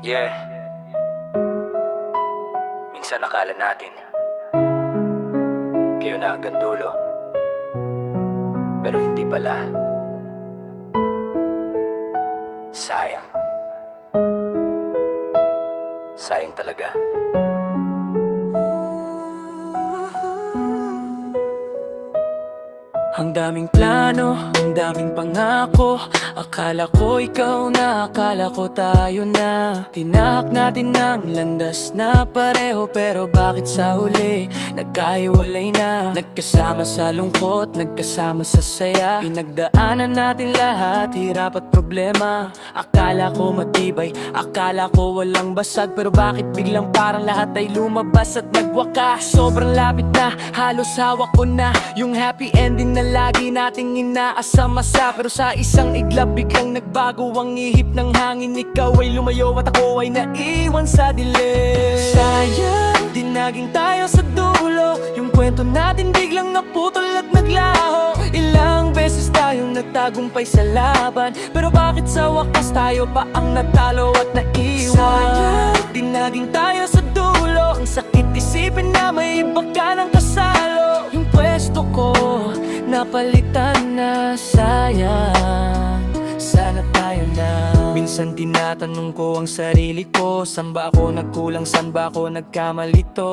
Yeah, minsan akala natin kayo na hanggang dulo, pero hindi pala. Sayang. Sayang talaga. Ang daming plano, ang daming pangako. Akala ko ikaw na, akala ko tayo na. Tinahak natin ng landas na pareho, pero bakit sa huli nagkahiwalay na? Nagkasama sa lungkot, nagkasama sa saya. Pinagdaanan natin lahat, hirap at problema. Akala ko matibay, akala ko walang basag, pero bakit biglang parang lahat ay lumabas at nagwakas? Sobrang lapit na, halos hawak ko na yung happy ending na lagi nating inaasam-asa. Pero sa isang iglap biglang nagbago ang ihip ng hangin. Ikaw ay lumayo at ako ay naiwan sa dilim. Sayang, di naging tayo sa dulo. Yung kwento natin biglang naputol at naglaho. Ilang beses tayong nagtagumpay sa laban, pero bakit sa wakas tayo pa ang natalo at naiwan? Sayang, di naging tayo sa dulo. Ang sakit isipin na may iba ka ng kasalo. Yung pwesto ko napalitan na, sayang. Sana tayo na. Minsan tinatanong ko ang sarili ko, saan ba ako nagkulang, saan ba ako nagkamalito?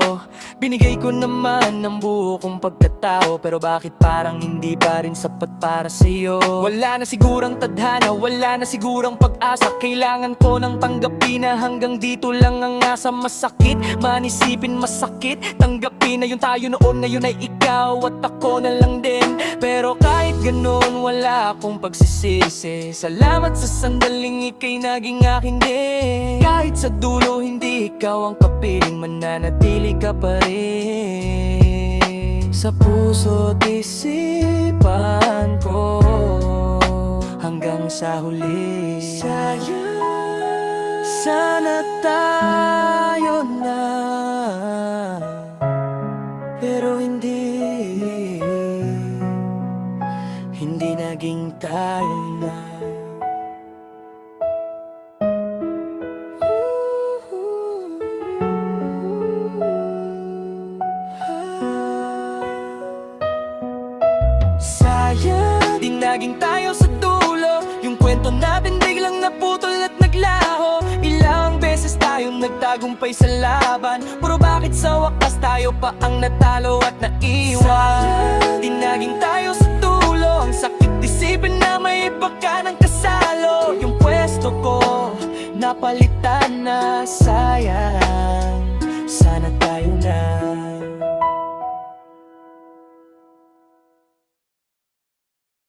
Binigay ko naman ang buo kong pagkatao, pero bakit parang hindi pa rin sapat para sa'yo? Wala na sigurang tadhana, wala na sigurang pag-asa. Kailangan ko nang tanggapin na hanggang dito lang ang asa. Masakit, manisipin masakit. Tanggapin na yun tayo noon, na yun ay ikaw at ako na lang din. Pero kahit ganun, wala akong pagsisisi. Salamat sa sandaling ika'y naging akin din. Kahit sa dulo hindi ikaw ang kapiling, mananatili ka pa rin sa puso't isipan ko hanggang sa huli. Sayang, sana tayo na, pero hindi naging tayo na. Sayang, di naging tayo sa dulo. Yung kwento natin biglang naputol at naglaho. Ilang beses tayong nagtagumpay sa laban, pero bakit sa wakas tayo pa ang natalo at naiwan? Sayang, di naging tayo sa dulo. Ang sakit isipin na may iba ka ng kasalo. Yung pwesto ko napalitan na, sayang.